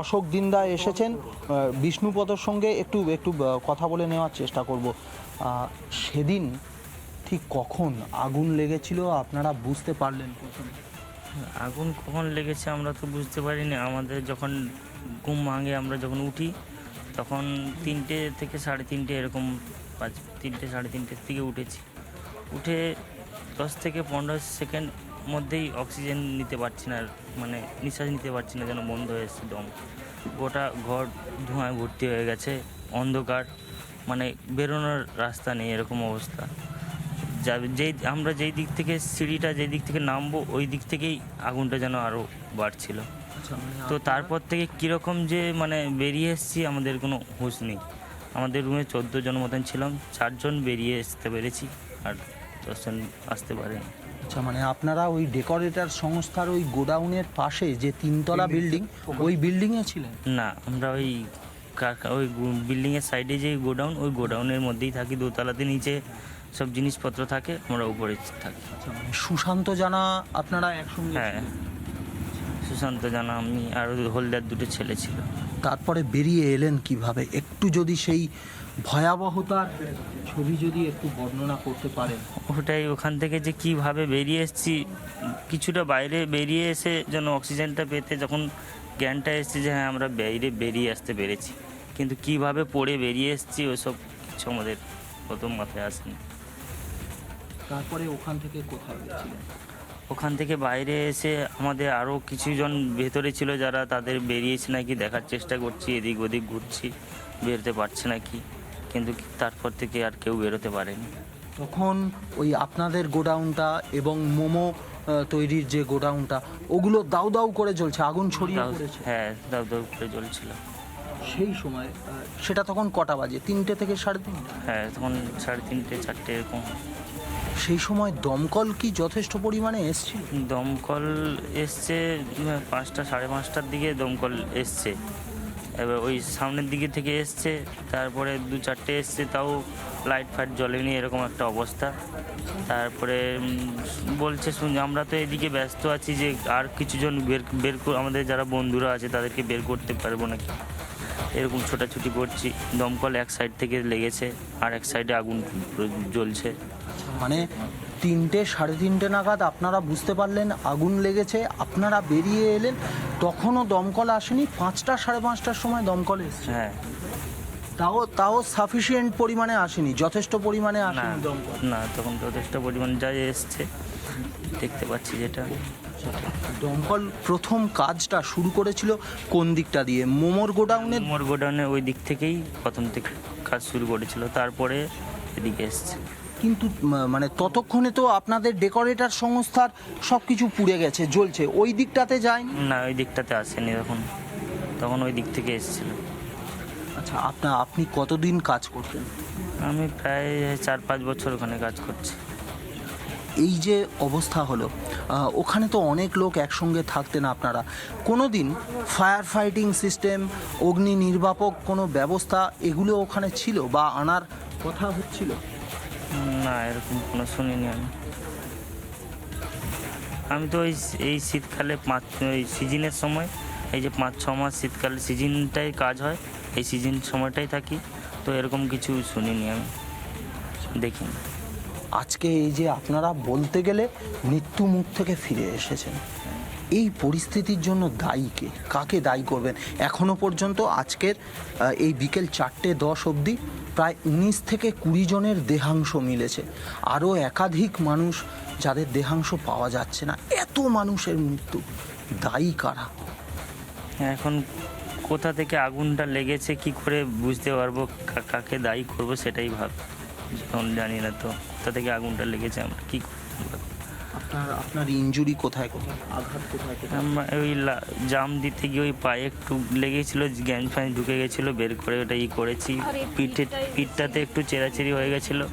অশোক দিন্দা এসেছেন। বিষ্ণুপদর সঙ্গে একটু একটু কথা বলে নেওয়ার চেষ্টা করব। সেদিন ঠিক কখন আগুন লেগেছিল আপনারা বুঝতে পারলেন প্রথমে? আগুন কখন লেগেছে আমরা তো বুঝতে পারিনি। আমাদের যখন ঘুম ভাঙে, আমরা যখন উঠি তখন 3টে থেকে 3:30 এরকম 3টে 3:30 থেকে উঠেছি। উঠে 10 থেকে 15 সেকেন্ড মধ্যেই অক্সিজেন নিতে পারছি না, মানে নিঃশ্বাস নিতে পারছি না, যেন বন্ধ হয়ে এসছে দম। গোটা ঘর ধোঁয়ায় ভর্তি হয়ে গেছে, অন্ধকার, মানে বেরোনোর রাস্তা নেই, এরকম অবস্থা। আমরা যেই দিক থেকে সিঁড়িটা যেই দিক থেকে নামবো ওই দিক থেকেই আগুনটা যেন আরও বাড়ছিল। তো তারপর থেকে কীরকম যে মানে বেরিয়ে এসেছি আমাদের কোনো হুঁশ নেই। আমাদের রুমে 14 জন মতন ছিলাম, 4 জন বেরিয়ে আসতে পেরেছি আর 10 জন আসতে পারেনি। আচ্ছা, মানে আপনারা ওই ডেকোরেটর সংস্থার ওই গোডাউনের পাশে যে 3তলা বিল্ডিং, ওই বিল্ডিংয়ে ছিলেন? না, আমরা ওই বিল্ডিংয়ের সাইডে যে গোডাউন, ওই গোডাউনের মধ্যেই থাকি। দোতলাতে নিচে সব জিনিসপত্র থাকে, আমরা উপরে থাকি। আচ্ছা, মানে সুশান্ত জানা আপনারা একসঙ্গে? হ্যাঁ, সুশান্ত জানা, আমি আর হলদার 2 ছেলে ছিল। তারপরে বেরিয়ে এলেন কিভাবে? একটু যদি সেই ভয়াবহতার ছবি যদি একটু বর্ণনা করতে পারেন। ওটাই, ওখান থেকে যে কীভাবে বেরিয়ে এসেছি, কিছুটা বাইরে বেরিয়ে এসে যেন অক্সিজেনটা পেতে যখন জ্ঞানটা এসেছে যে হ্যাঁ আমরা বাইরে বেরিয়ে আসতে পেরেছি, কিন্তু কীভাবে পড়ে বেরিয়ে এসেছি ওসব কিছু আমাদের প্রথম মাথায় আসেনি। তারপরে ওখান থেকে কোথায় গেছিলেন? ওখান থেকে বাইরে এসে আমাদের আরও কিছুজন ভেতরে ছিল, যারা তাদের বেরিয়েছে নাকি দেখার চেষ্টা করছি, এদিক ওদিক ঘুরছি, বেরোতে পারছে নাকি, কিন্তু তারপর থেকে আর কেউ বেরোতে পারেনি। তখন ওই আপনাদের গোডাউনটা এবং মোমো তৈরির যে গোডাউনটা, ওগুলো দাউ দাউ করে জ্বলছে, আগুন ছড়িয়ে পড়েছে? হ্যাঁ, দাউ দাউ করে জ্বলছিল। সেই সময় সেটা তখন কটা বাজে? 3টে থেকে 3:30? হ্যাঁ, তখন 3:30 4টে এরকম। সেই সময় দমকল কি যথেষ্ট পরিমাণে এসছিল? দমকল এসছে 5টা 5:30টার দিকে দমকল এসছে। এবার ওই সামনের দিকে থেকে এসছে, তারপরে 2-4টে এসছে, তাও লাইট ফাইট জ্বলেনি, এরকম একটা অবস্থা। তারপরে বলছে আমরা তো এদিকে ব্যস্ত আছি যে আর কিছুজন বের আমাদের যারা বন্ধুরা আছে তাদেরকে বের করতে পারবো নাকি, এরকম ছোটাছুটি করছি। দমকল এক সাইড থেকে লেগেছে আর এক সাইডে আগুন জ্বলছে। মানে 3টে 3:30 নাগাদ আপনারা বুঝতে পারলেন আগুন লেগেছে, আপনারা বেরিয়ে এলেন, তখনও দমকল আসেনি? 5টা 5:30টার সময় দমকল এসেছে? হ্যাঁ। তাও সাফিসিয়েন্ট পরিমাণে আসেনি, যথেষ্ট পরিমাণে না, আসেনি দমকল? না, তখন যথেষ্ট পরিমাণ যাই এসছে দেখতে পাচ্ছি যেটা। দমকল প্রথম কাজটা শুরু করেছিল কোন দিকটা দিয়ে? মোমোর গোডাউনে ওই দিক থেকেই প্রথম থেকে কাজ শুরু করেছিল, তারপরে এদিকে এসছে। কিন্তু মানে ততক্ষণে তো আপনাদের ডেকোরেটর সংস্থার সব কিছু পুড়ে গেছে, জ্বলছে, ওই দিকটাতে যায়নি? না, ওই দিকটাতে আসেনি, তখন ওই দিক থেকে এসেছিল। আচ্ছা, আপনি কতদিন কাজ করতেন? আমি প্রায় 4-5 বছর ওখানে কাজ করছি। এই যে অবস্থা হলো, ওখানে তো অনেক লোক একসঙ্গে থাকতেন আপনারা, কোনো দিন ফায়ার ফাইটিং সিস্টেম, অগ্নি নির্বাপক কোনো ব্যবস্থা এগুলো ওখানে ছিল বা আনার কথা হচ্ছিল? না, এরকম কোনো শুনিনি আমি তো এই শীতকালে ওই সিজনের সময়, এই যে 5-6 মাস শীতকালে সিজনটাই কাজ হয়, এই সিজন সময়টাই থাকি, তো এরকম কিছু শুনিনি, আমি দেখিনি। আজকে এই যে আপনারা বলতে গেলে মৃত্যু মুখ থেকে ফিরে এসেছেন, এই পরিস্থিতির জন্য দায়ী কে? কাকে দায়ী করবেন? এখনো পর্যন্ত আজকের এই বিকেল 4:10 অবধি প্রায় 19 থেকে 20 জনের দেহাংশ মিলেছে, আরও একাধিক মানুষ যাদের দেহাংশ পাওয়া যাচ্ছে না। এত মানুষের মৃত্যু, দায়ী কারা? এখন কোথা থেকে আগুনটা লেগেছে কি করে বুঝতে পারবো, কাকে দায়ী করবো সেটাই এখন জানি না তো, কোথা থেকে আগুনটা লেগেছে আমরা কি করবো। আপনার ইনজুরি কোথায় কোথায়, আঘাত কোথায় কোথায়? আমরা ওই জাম দিতে গিয়ে ওই পায়ে একটু লেগেছিলো, গ্যান ফ্যান ঢুকে গেছিলো, বের করে ওটা করেছি। পিঠটাতে একটু চেরাচেরি হয়ে গেছিলো,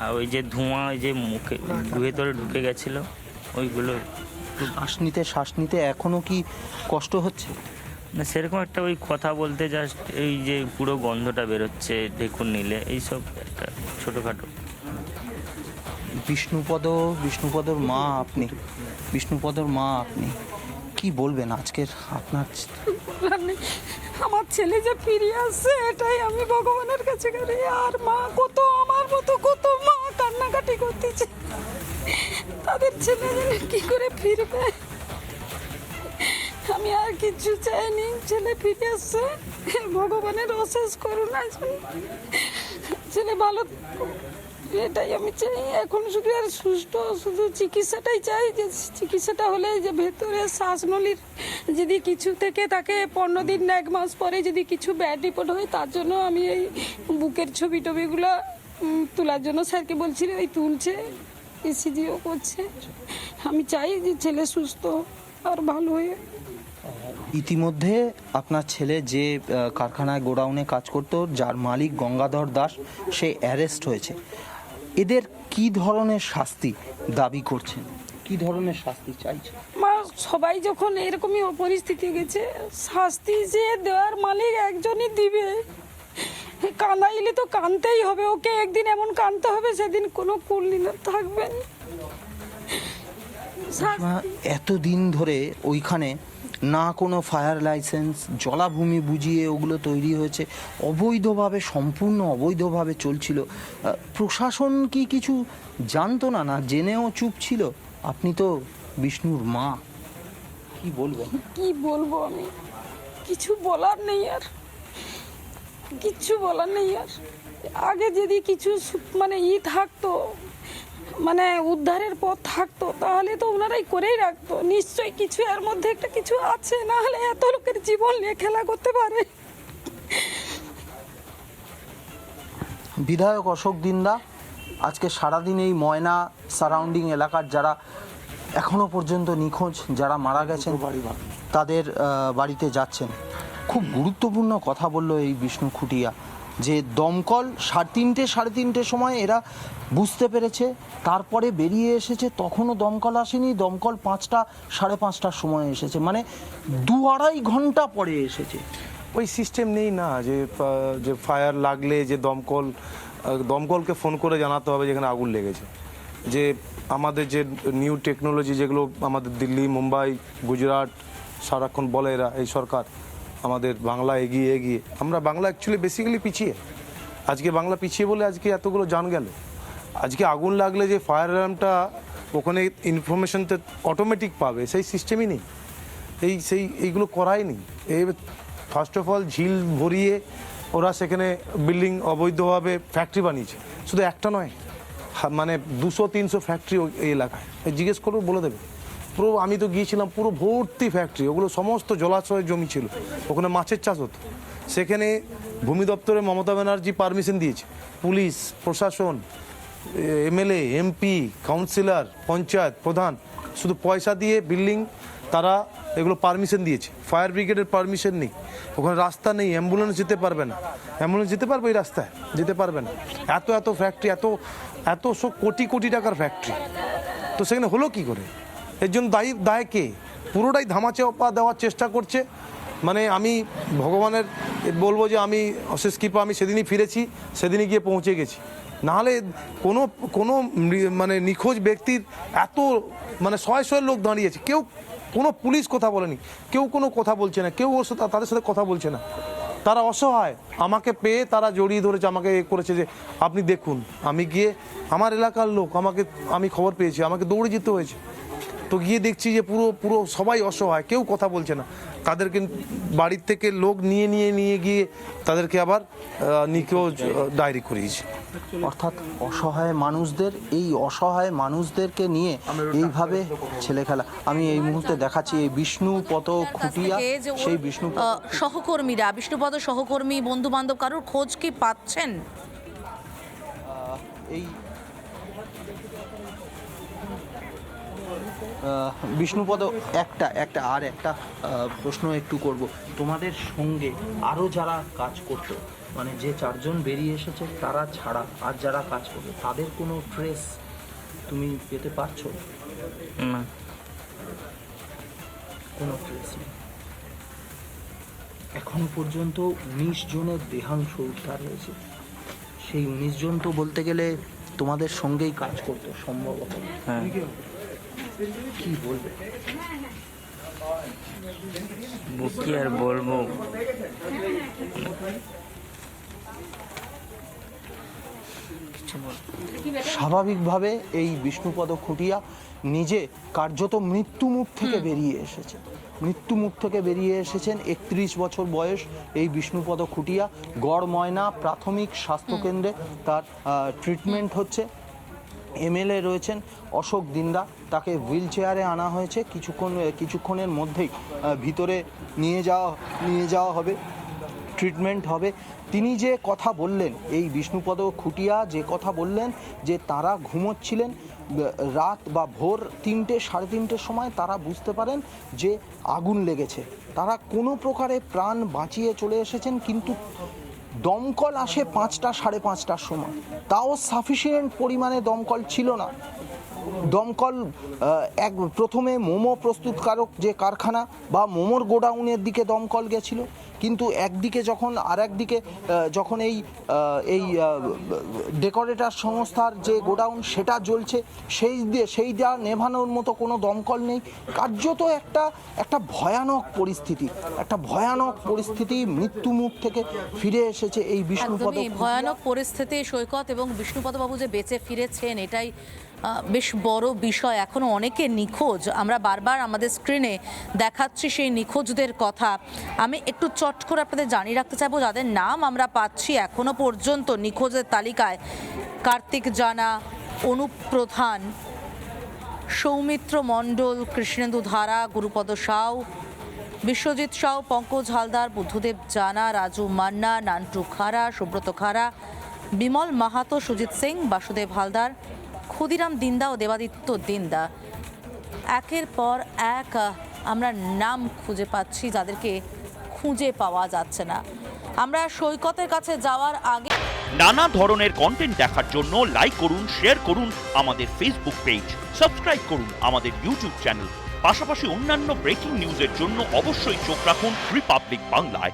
আর ওই যে ধোঁয়া ওই যে মুখে ভেতরে ঢুকে গেছিলো, ওইগুলো। শ্বাস নিতে এখনো কি কষ্ট হচ্ছে? না, সেরকম একটা ওই কথা বলতে জাস্ট এই যে পুরো গন্ধটা বেরোচ্ছে ঢেকুর নিলে, এইসব একটা ছোটোখাটো। বিষ্ণুপদর মা আপনি, কি বলবেন আজকের আপনার বলার নেই। আমার ছেলে যে ফিরে আসছে এটাই আমি ভগবানের কাছে করি। আর মা কত আমার মতো কত মা কান্নাকাটি করতেছে, তাদের ছেলে কি করে ফিরবে। আমি আর কিছু চাইনি, ছেলে ফিরে আসছে, ভগবানের অশেষ করুণা, ছেলে ভালো থাকুক, এটাই আমি চাই। এখন শুধু আর শুধু চিকিৎসাটাই চাই, যে চিকিৎসাটা হলে যে ভেতরে শ্বাসনলীর যদি কিছু থেকে তাকে 15 দিন 1 মাস পরে যদি কিছু ব্যাড রিপোর্ট হয়, তার জন্য আমি এই বুকের ছবি টবিগুলো তোলার জন্য স্যারকে বলছিল, এই তুলছে, ইসিজিও করছে। আমি চাই যে ছেলে সুস্থ আর ভালো হয়ে। ইতিমধ্যে আপনার ছেলে যে কারখানায় গোডাউনে কাজ করতো, যার মালিক গঙ্গাধর দাস, সে অ্যারেস্ট হয়েছে। এদের কি ধরনের শাস্তি দাবি করছেন, কি ধরনের শাস্তি চাইছে? মা সবাই যখন এরকমই পরিস্থিতি গেছে, শাস্তি যে দেওয়ার মালিক একজনই দিবে। কাঁদাইলে তো কাঁদতেই হবে, ওকে একদিন এমন কাঁদতে হবে সেদিন কোনো কুলনীলা থাকবে না। এতদিন ধরে ওইখানে না কোনো ফায়ার লাইসেন্স, জলাভূমি বুঝিয়ে ওগুলো তৈরি হয়েছে, অবৈধভাবে, সম্পূর্ণ অবৈধভাবে চলছিল। প্রশাসন কি কিছু জানতো না, না জেনেও চুপ ছিল? আপনি তো বিষ্ণুর মা, কি বলবেন? কি বলবো আমি, কিছু বলার নেই আর, কিচ্ছু বলার নেই আর। আগে যদি কিছু মানে থাকতো, মানে উদ্ধারের পথ থাকতো, তাহলে তো ওনারাই করেই রাখতো। নিশ্চয়ই কিছু এর মধ্যে একটা কিছু আছে, না হলে এত লোকের জীবন নিয়ে খেলা করতে পারে। বিধায়ক অশোক দিন্দা আজকে সারাদিন এই ময়না সারাউন্ডিং এলাকার যারা এখনো পর্যন্ত নিখোঁজ, যারা মারা গেছেন, তাদের বাড়িতে যাচ্ছেন। খুব গুরুত্বপূর্ণ কথা বলল এই বিষ্ণু খুঁটিয়া, যে দমকল 3:30 সময় এরা বুঝতে পেরেছে, তারপরে বেরিয়ে এসেছে, তখনও দমকল আসেনি। দমকল 5টা 5:30টার সময় এসেছে, মানে 2-2.5 ঘন্টা পরে এসেছে। ওই সিস্টেম নেই না, যে ফায়ার লাগলে যে দমকলকে ফোন করে জানাতে হবে যেখানে আগুন লেগেছে। যে আমাদের যে নিউ টেকনোলজি, যেগুলো আমাদের দিল্লি, মুম্বাই, গুজরাট সারাক্ষণ বলে এরা, এই সরকার আমাদের বাংলা এগিয়ে আমরা বাংলা অ্যাকচুয়ালি বেসিক্যালি পিছিয়ে। আজকে বাংলা পিছিয়ে বলে আজকে এতগুলো জান গেল। আজকে আগুন লাগলে যে ফায়ার অ্যালার্মটা ওখানে ইনফরমেশনটা অটোমেটিক পাবে, সেই সিস্টেমই নেই। এইগুলো করাই নেই। এই ফার্স্ট অফ অল ঝিল ভরিয়ে ওরা সেখানে বিল্ডিং অবৈধভাবে ফ্যাক্টরি বানিয়েছে। শুধু একটা নয়, মানে 200-300 ফ্যাক্টরি এই এলাকায়। জিজ্ঞেস করবো, বলে দেবে। পুরো আমি তো গিয়েছিলাম, পুরো ভর্তি ফ্যাক্টরি, ওগুলো সমস্ত জলাশয়ের জমি ছিল, ওখানে মাছের চাষ হতো। সেখানে ভূমি দপ্তরে মমতা ব্যানার্জি পারমিশন দিয়েছে, পুলিশ প্রশাসন, এমএলএ, এমপি, কাউন্সিলর, পঞ্চায়েত প্রধান, শুধু পয়সা দিয়ে বিল্ডিং তারা এগুলো পারমিশন দিয়েছে। ফায়ার ব্রিগেডের পারমিশন নেই, ওখানে রাস্তা নেই, অ্যাম্বুলেন্স যেতে পারবে না। অ্যাম্বুলেন্স যেতে পারবে এই রাস্তায়? যেতে পারবে না। এত ফ্যাক্টরি, এত কোটি টাকার ফ্যাক্টরি, তো সেখানে হলো কি করে? এর জন্য দায় কে? পুরোটাই ধামাচাপা দেওয়ার চেষ্টা করছে। মানে আমি ভগবানের বলবো যে আমি অশেষ কৃপা, আমি সেদিনই ফিরেছি, সেদিনই গিয়ে পৌঁছে গেছি। নাহলে কোনো মানে নিখোঁজ ব্যক্তির এত মানে শয়ে লোক দাঁড়িয়েছে, কেউ কোনো পুলিশ কথা বলেনি, কেউ কোনো কথা বলছে না, কেউ ওর সাথে তাদের সাথে কথা বলছে না। তারা অসহায়, আমাকে পেয়ে তারা জড়িয়ে ধরেছে, আমাকে করেছে যে আপনি দেখুন। আমি গিয়ে, আমার এলাকার লোক, আমি খবর পেয়েছি, আমাকে দৌড়ে যেতে হয়েছে। তো গিয়ে দেখছি যে পুরো সবাই অসহায়, কেউ কথা বলছে না। তাদেরকে বাড়ির থেকে লোক নিয়ে গিয়ে তাদেরকে আবার নিখোঁজ ডায়েরি করিয়েছে। অর্থাৎ এই অসহায় মানুষদেরকে নিয়ে এইভাবে ছেলে খেলা। আমি এই মুহূর্তে দেখাচ্ছি এই বিষ্ণুপদ খুঁটিয়া, সেই বিষ্ণুপদ সহকর্মী, বন্ধু বান্ধব কারোর খোঁজ কি পাচ্ছেন? এই বিষ্ণুপদ, একটা প্রশ্ন একটু করব। তোমাদের সঙ্গে আরও যারা কাজ করতো, মানে যে 4 জন বেরিয়ে এসেছে তারা ছাড়া আর যারা কাজ করতো, তাদের কোনো ট্রেস তুমি পেতে পারছো? না, কোনো ট্রেস নেই। এখনো পর্যন্ত 19 জনের দেহাংশ উদ্ধার হয়েছে। সেই 19 জন তো বলতে গেলে তোমাদের সঙ্গেই কাজ করতো সম্ভবত। হ্যাঁ। কি বলবে? কি আর বলবো, স্বাভাবিকভাবে এই বিষ্ণুপদ খুঁটিয়া নিজে কার্যত মৃত্যুমুখ থেকে বেরিয়ে এসেছে, মৃত্যুমুখ থেকে বেরিয়ে এসেছেন। 31 বছর বয়স এই বিষ্ণুপদ খুঁটিয়া গড় ময়না প্রাথমিক স্বাস্থ্যকেন্দ্রে তার ট্রিটমেন্ট হচ্ছে। এমএলএ রয়েছেন অশোক দিন্দা, তাকে হুইল চেয়ারে আনা হয়েছে, কিছুক্ষণের মধ্যেই ভিতরে নিয়ে যাওয়া হবে, ট্রিটমেন্ট হবে। তিনি যে কথা বললেন, এই বিষ্ণুপদ খুঁটিয়া যে কথা বললেন যে তারা ঘুমোচ্ছিলেন রাত বা ভোর 3টে সাড়ে 3টের সময় তারা বুঝতে পারেন যে আগুন লেগেছে। তারা কোনো প্রকারে প্রাণ বাঁচিয়ে চলে এসেছেন, কিন্তু দমকল আসে 5টা সাড়ে 5টার সময়, তাও সাফিসিয়েন্ট পরিমাণে দমকল ছিল না। দমকল প্রথমে মোমো প্রস্তুতকারক যে কারখানা বা মোমোর গোডাউনের দিকে দমকল গেছিল, কিন্তু একদিকে যখন যখন এই ডেকোরেটর সংস্থার যে গোডাউন সেটা জ্বলছে, সেইটা নেভানোর মতো কোনো দমকল নেই। কার্যত একটা ভয়ানক পরিস্থিতি, মৃত্যুমুখ থেকে ফিরে এসেছে এই বিষ্ণুপদ। একদমই ভয়ানক পরিস্থিতি সৈকত, এবং বিষ্ণুপদবাবু যে বেঁচে ফিরেছেন এটাই বেশ বড় বিষয়। এখনো অনেকে নিখোঁজ, আমরা বারবার আমাদের স্ক্রিনে দেখাচ্ছি সেই নিখোঁজদের কথা। আমি একটু চট করে আপনাদের জানিয়ে রাখতে চাইবো, যাদের নাম আমরা পাচ্ছি এখনো পর্যন্ত নিখোঁজের তালিকায়: কার্তিক জানা, অনুপ প্রধান, সৌমিত্র মণ্ডল, কৃষ্ণেন্দু ধারা, গুরুপদ সাউ, বিশ্বজিৎ সাউ, পঙ্কজ হালদার, বুদ্ধদেব জানা, রাজু মান্না, নান্টু খাড়া, সুব্রত খাড়া, বিমল মাহাতো, সুজিত সিং, বাসুদেব হালদার, ক্ষুদিরাম দিন্দা ও দেবাদিত্য দিন্দা। একের পর এক আমরা নাম খুঁজে পাচ্ছি যাদেরকে খুঁজে পাওয়া যাচ্ছে না। আমরা সৈকতের কাছে যাওয়ার আগে নানা ধরনের কন্টেন্ট দেখার জন্য লাইক করুন, শেয়ার করুন আমাদের ফেসবুক পেজ, সাবস্ক্রাইব করুন আমাদের ইউটিউব চ্যানেল। পাশাপাশি অন্যান্য ব্রেকিং নিউজের জন্য অবশ্যই চোখ রাখুন রিপাবলিক বাংলায়।